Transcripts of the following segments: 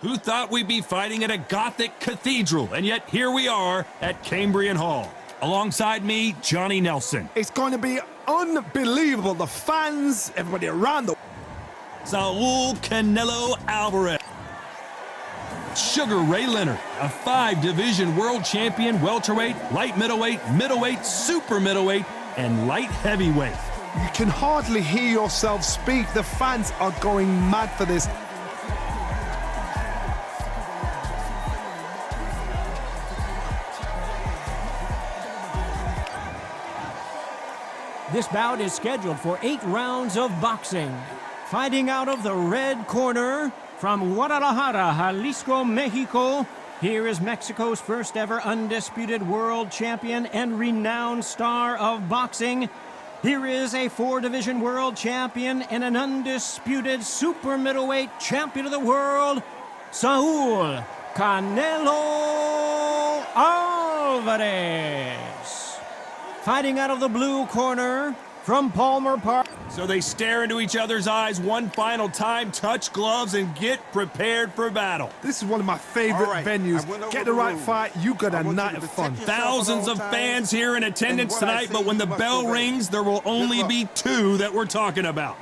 Who thought we'd be fighting at a Gothic cathedral? And yet here we are at Cambrian Hall. Alongside me, Johnny Nelson. It's going to be unbelievable. The fans, everybody around the... Saul Canelo Alvarez. Sugar Ray Leonard, a 5-division world champion, welterweight, light middleweight, super middleweight, and light heavyweight. You can hardly hear yourself speak. The fans are going mad for this. This bout is scheduled for 8 rounds of boxing. Fighting out of the red corner, from Guadalajara, Jalisco, Mexico, here is Mexico's first ever undisputed world champion and renowned star of boxing. Here is a 4-division world champion and an undisputed super middleweight champion of the world, Saul Canelo Alvarez. Fighting out of the blue corner, from Palmer Park. So they stare into each other's eyes one final time, touch gloves, and get prepared for battle. This is one of my favorite venues. Get the right fight, you got a night of fun. Thousands of fans here in attendance tonight, but when the bell rings, there will only be 2 that we're talking about.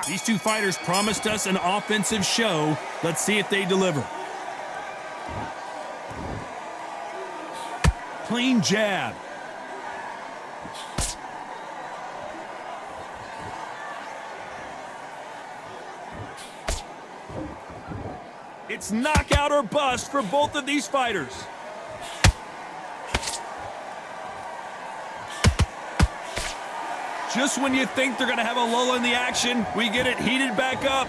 These 2 fighters promised us an offensive show. Let's see if they deliver. Clean jab. It's knockout or bust for both of these fighters. Just when you think they're going to have a lull in the action, we get it heated back up.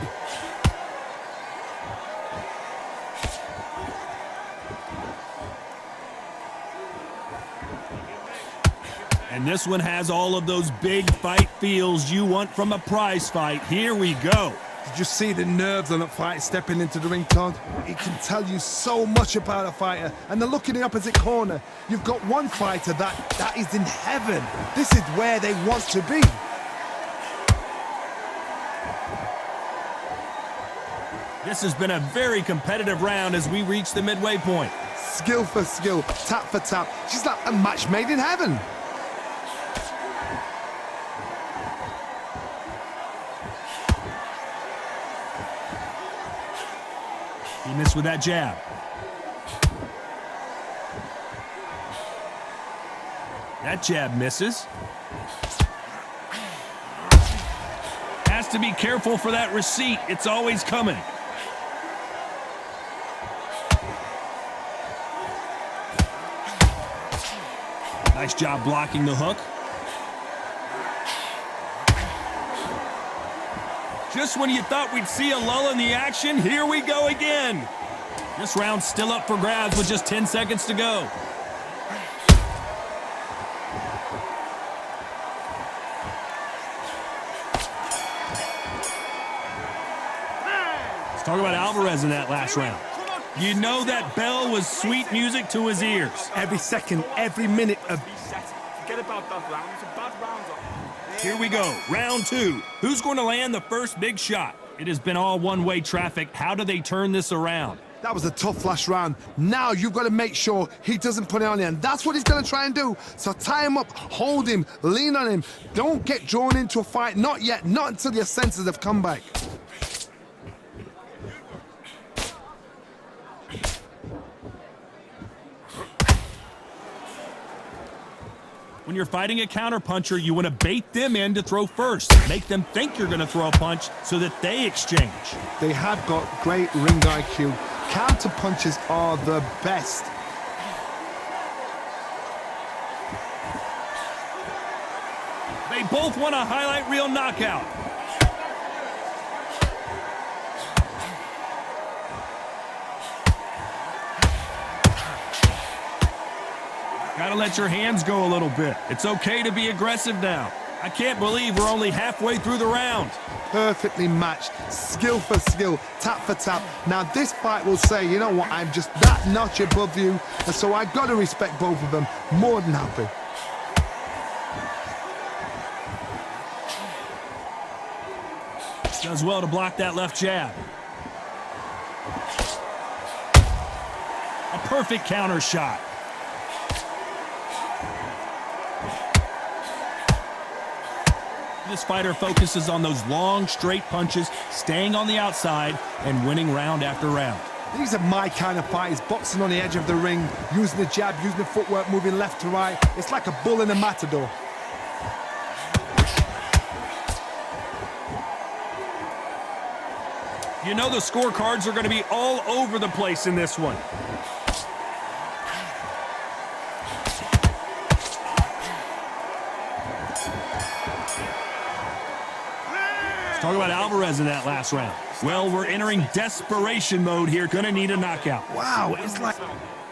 And this one has all of those big fight feels you want from a prize fight. Here we go. Did you see the nerves on a fight stepping into the ring, Todd? It can tell you so much about a fighter. And then look in the opposite corner. You've got one fighter that is in heaven. This is where they want to be. This has been a very competitive round as we reach the midway point. Skill for skill, tap for tap. She's like a match made in heaven. He missed with that jab. That jab misses. Has to be careful for that receipt. It's always coming. Nice job blocking the hook. Just when you thought we'd see a lull in the action, here we go again. This round's still up for grabs with just 10 seconds to go. Let's talk about Alvarez in that last round. You know that bell was sweet music to his ears. Every second, every minute of... Forget about that round. It's a bad round. Here we go, round 2. Who's going to land the first big shot? It has been all one-way traffic. How do they turn this around? That was a tough last round. Now you've got to make sure he doesn't put it on you, and that's what he's going to try and do. So tie him up, hold him, lean on him. Don't get drawn into a fight. Not yet, not until your senses have come back. When you're fighting a counterpuncher, you want to bait them in to throw first. Make them think you're going to throw a punch so that they exchange. They have got great ring IQ. Counter punches are the best. They both want a highlight reel knockout. Gotta let your hands go a little bit. It's okay to be aggressive now. I can't believe we're only halfway through the round. Perfectly matched, skill for skill, tap for tap. Now this fight will say, you know what, I'm just that notch above you, and so I gotta respect both of them. More than happy. Does well to block that left jab. A perfect counter shot. This fighter focuses on those long, straight punches, staying on the outside, and winning round after round. These are my kind of fighters, boxing on the edge of the ring, using the jab, using the footwork, moving left to right. It's like a bull in a matador. You know the scorecards are going to be all over the place in this one. Let's talk about Alvarez in that last round. Well, we're entering desperation mode here. Going to need a knockout. Wow, it's like...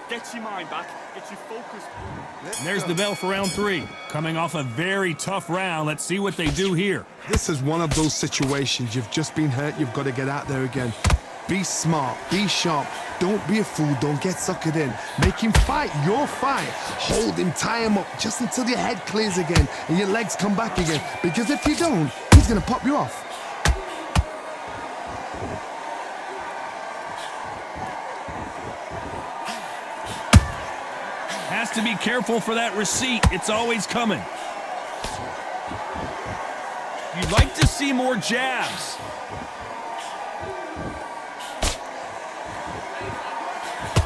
Get your mind back. Get you focused. And there's the bell for round 3. Coming off a very tough round. Let's see what they do here. This is one of those situations. You've just been hurt. You've got to get out there again. Be smart. Be sharp. Don't be a fool. Don't get suckered in. Make him fight your fight. Hold him. Tie him up just until your head clears again and your legs come back again. Because if you don't, he's going to pop you off. Has to be careful for that receipt. It's always coming. You'd like to see more jabs.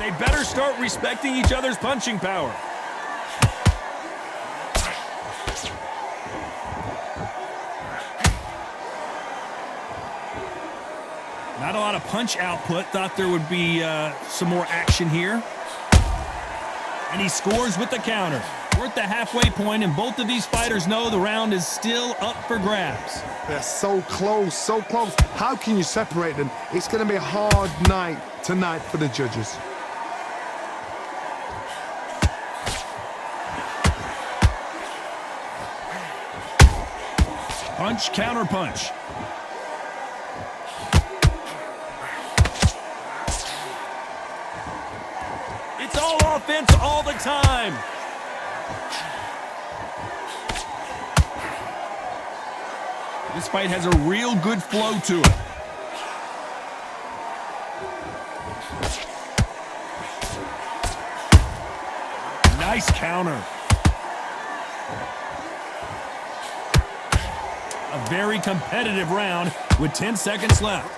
They better start respecting each other's punching power. Not a lot of punch output. Thought there would be some more action here. And he scores with the counter. We're at the halfway point, and both of these fighters know the round is still up for grabs. They're so close, so close. How can you separate them? It's going to be a hard night tonight for the judges. Punch, counter punch. It's all offense all the time. This fight has a real good flow to it. Nice counter. A very competitive round with 10 seconds left.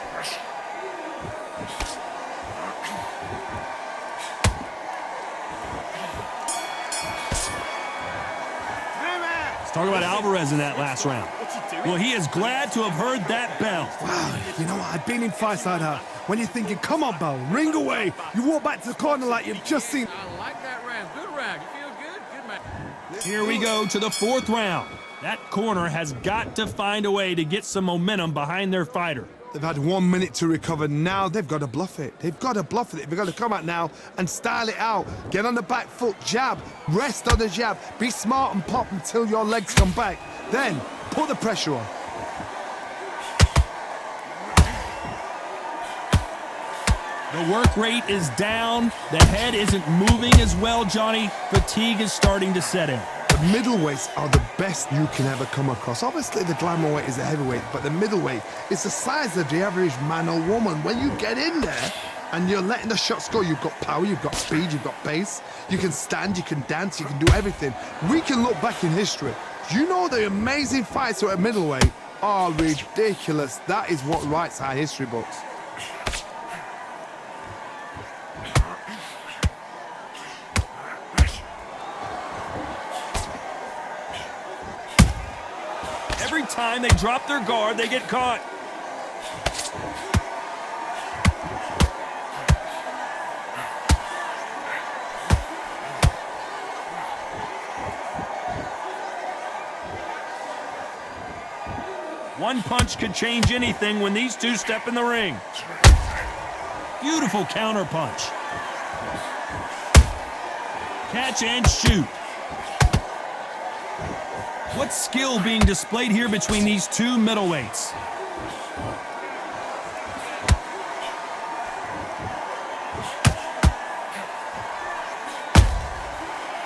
Talk about Alvarez in that last round. Well, he is glad to have heard that bell. Wow, you know what? I've been in fights like that. When you're thinking, come on, bell, ring away. You walk back to the corner like you've just seen. I like that round. Good round. You feel good? Good man. Here we go to the 4th round. That corner has got to find a way to get some momentum behind their fighter. They've had 1 minute to recover. Now they've got to bluff it. They've got to bluff it. They've got to come out now and style it out. Get on the back foot, jab, rest on the jab. Be smart and pop until your legs come back. Then put the pressure on. The work rate is down. The head isn't moving as well, Johnny. Fatigue is starting to set in. The middleweights are the best you can ever come across. Obviously, the glamour weight is the heavyweight, but the middleweight is the size of the average man or woman. When you get in there and you're letting the shots go, you've got power, you've got speed, you've got pace. You can stand, you can dance, you can do everything. We can look back in history. You know the amazing fights at middleweight are ridiculous. That is what writes our history books. Every time they drop their guard, they get caught. One punch could change anything when these two step in the ring. Beautiful counter punch. Catch and shoot. What skill being displayed here between these two middleweights?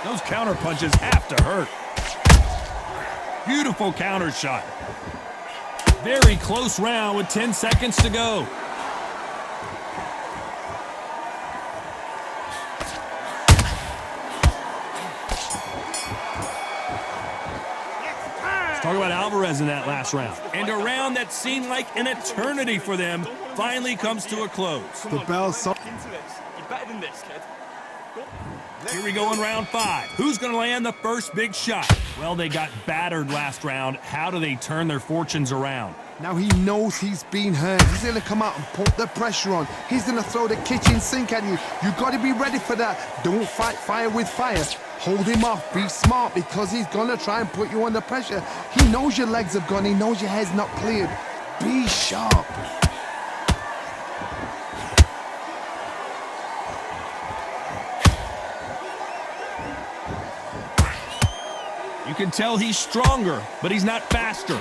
Those counter punches have to hurt. Beautiful counter shot. Very close round with 10 seconds to go. Let's talk about Alvarez in that last round. And a round that seemed like an eternity for them finally comes to a close. The bell so Into this. You're better than this, kid. Go. Here we go in round 5. Who's going to land the first big shot? Well, they got battered last round. How do they turn their fortunes around? Now he knows he's been hurt. He's going to come out and put the pressure on. He's going to throw the kitchen sink at you. You got to be ready for that. Don't fight fire with fire. Hold him off. Be smart because he's going to try and put you under pressure. He knows your legs have gone. He knows your head's not cleared. Be sharp. You can tell he's stronger, but he's not faster.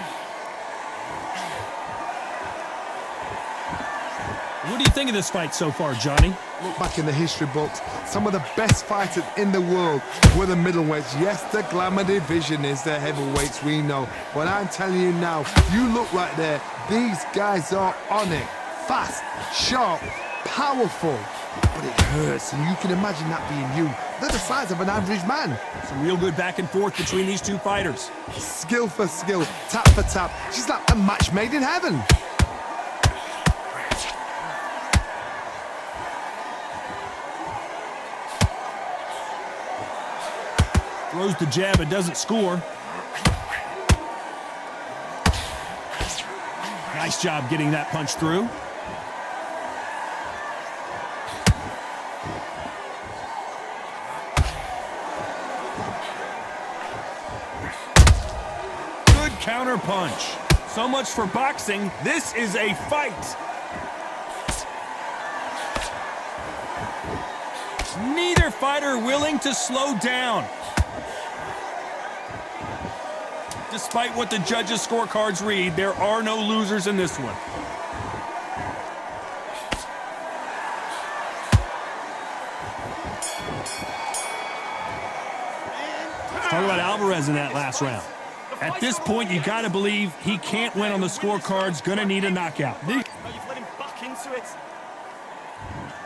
What do you think of this fight so far, Johnny? Look back in the history books. Some of the best fighters in the world were the middleweights. Yes, the glamour division is the heavyweights, we know. But I'm telling you now, you look right there. These guys are on it. Fast, sharp, powerful. But it hurts, and you can imagine that being you. They're the size of an average man. Some real good back and forth between these two fighters. Skill for skill, tap for tap. She's like a match made in heaven. Throws the jab, it doesn't score. Nice job getting that punch through. Good counter punch. So much for boxing. This is a fight. Neither fighter willing to slow down. Despite what the judges' scorecards read, there are no losers in this one. Let's talk about Alvarez in that last round. At this point, you got to believe he can't win on the scorecards. Gonna need a knockout. Now you've let him back into it.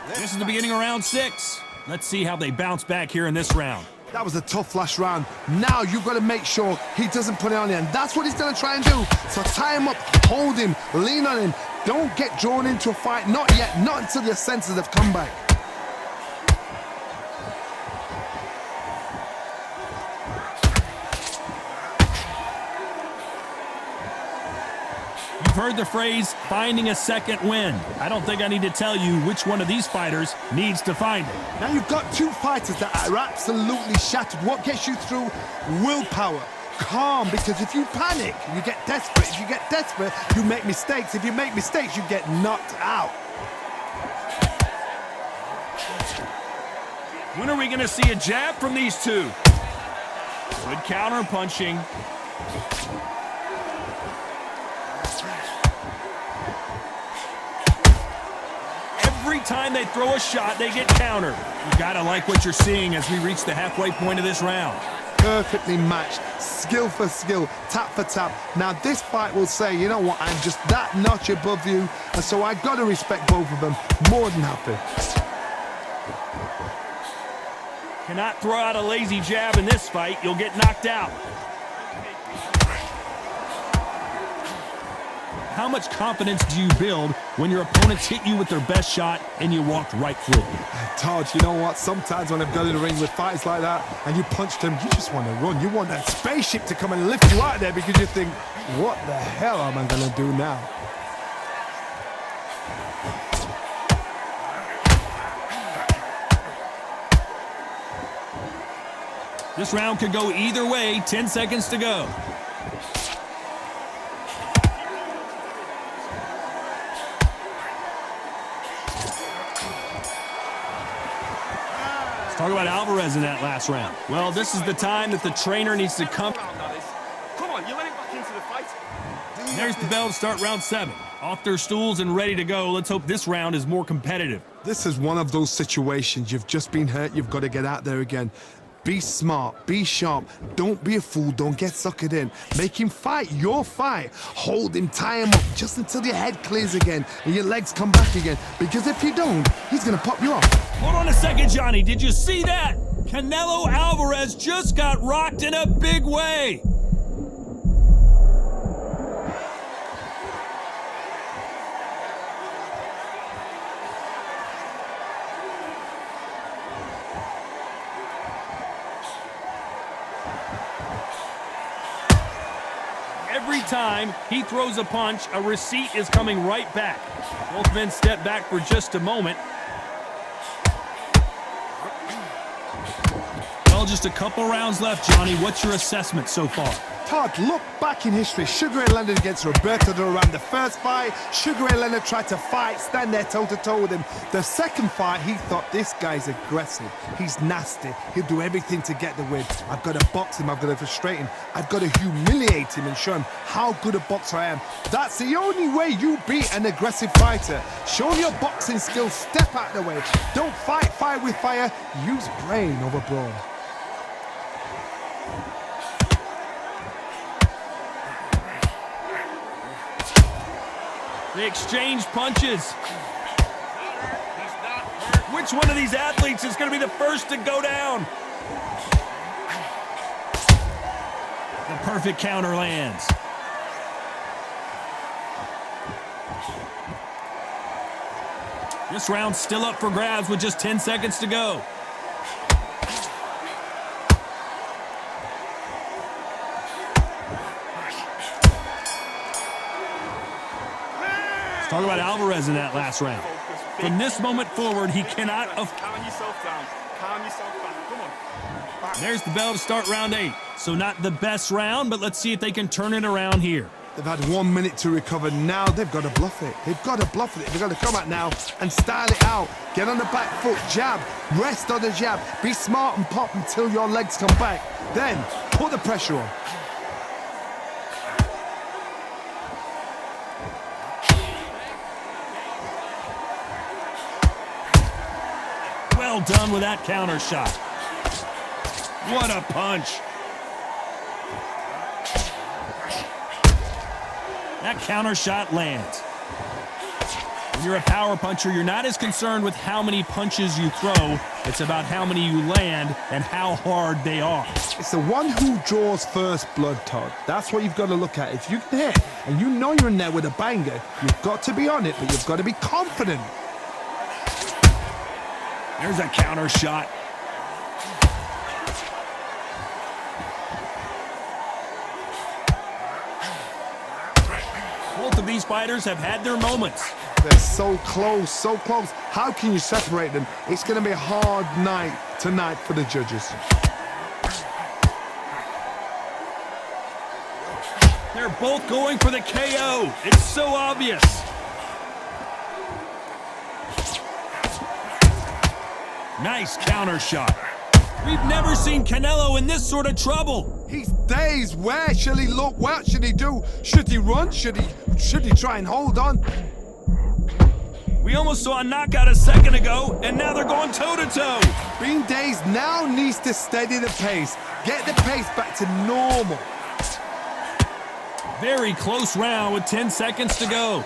This is the beginning of round 6. Let's see how they bounce back here in this round. That was a tough last round. Now you've got to make sure he doesn't put it on you, and that's what he's going to try and do. So tie him up, hold him, lean on him. Don't get drawn into a fight. Not yet. Not until your senses have come back. You've heard the phrase, finding a second wind. I don't think I need to tell you which one of these fighters needs to find it. Now you've got two fighters that are absolutely shattered. What gets you through? Willpower. Calm, because if you panic, you get desperate. If you get desperate, you make mistakes. If you make mistakes, you get knocked out. When are we going to see a jab from these two? Good counter punching. Every time they throw a shot, they get countered. You gotta like what you're seeing as we reach the halfway point of this round. Perfectly matched, skill for skill, tap for tap. Now this fight will say, you know what, I'm just that notch above you, and so I gotta respect both of them. More than happy. Cannot throw out a lazy jab in this fight. You'll get knocked out. How much confidence do you build when your opponents hit you with their best shot and you walked right through it? Todd, you know what? Sometimes when I've got in the ring with fights like that and you punch them, you just want to run. You want that spaceship to come and lift you out of there because you think, what the hell am I going to do now? This round could go either way. 10 seconds to go. Let's talk about Alvarez in that last round. Well, this is the time that the trainer needs to come. Come on, you let him back into the fight. There's the bell to start round 7. Off their stools and ready to go. Let's hope this round is more competitive. This is one of those situations. You've just been hurt. You've got to get out there again. Be smart, be sharp, don't be a fool, don't get suckered in. Make him fight your fight. Hold him, tie him up just until your head clears again and your legs come back again. Because if you don't, he's gonna pop you off. Hold on a second, Johnny. Did you see that? Canelo Alvarez just got rocked in a big way. Every time he throws a punch, a receipt is coming right back. Both men step back for just a moment. Well, just a couple rounds left, Johnny. What's your assessment so far? Todd, look back in history. Sugar Ray Leonard against Roberto Duran. The first fight, Sugar Ray Leonard tried to fight, stand there toe-to-toe with him. The second fight, he thought, this guy's aggressive. He's nasty. He'll do everything to get the win. I've got to box him. I've got to frustrate him. I've got to humiliate him and show him how good a boxer I am. That's the only way you beat an aggressive fighter. Show your boxing skills. Step out of the way. Don't fight fire with fire. Use brain over brawn. They exchange punches. Which one of these athletes is going to be the first to go down? The perfect counter lands. This round's still up for grabs with just 10 seconds to go. Talk about Alvarez in that last round. From this moment forward, he cannot afford. Calm yourself down. Calm yourself down. Come on. Back. There's the bell to start round 8. So not the best round, but let's see if they can turn it around here. They've had 1 minute to recover. Now they've got to bluff it. They've got to bluff it. They've got to come out now and style it out. Get on the back foot, jab, rest on the jab. Be smart and pop until your legs come back. Then put the pressure on. Well done with that counter shot. What a punch. That counter shot lands. When you're a power puncher, you're not as concerned with how many punches you throw. It's about how many you land and how hard they are. It's the one who draws first blood, Todd. That's what you've got to look at. If you can hit and you know you're in there with a banger, you've got to be on it, but you've got to be confident. There's a counter shot. Both of these fighters have had their moments. They're so close, so close. How can you separate them? It's going to be a hard night tonight for the judges. They're both going for the KO. It's so obvious. Nice counter shot. We've never seen Canelo in this sort of trouble. He's dazed. Where shall he look? What should he do? Should he run? Should he try and hold on? We almost saw a knockout a second ago, and now they're going toe-to-toe. Being dazed now needs to steady the pace. Get the pace back to normal. Very close round with 10 seconds to go.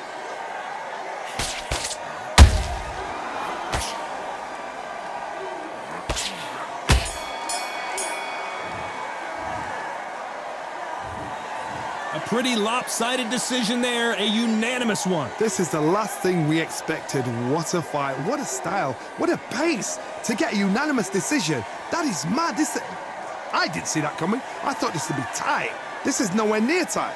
A pretty lopsided decision there, a unanimous one. This is the last thing we expected. What a fight, what a style, what a pace to get a unanimous decision. That is mad. I didn't see that coming. I thought this would be tight. This is nowhere near tight.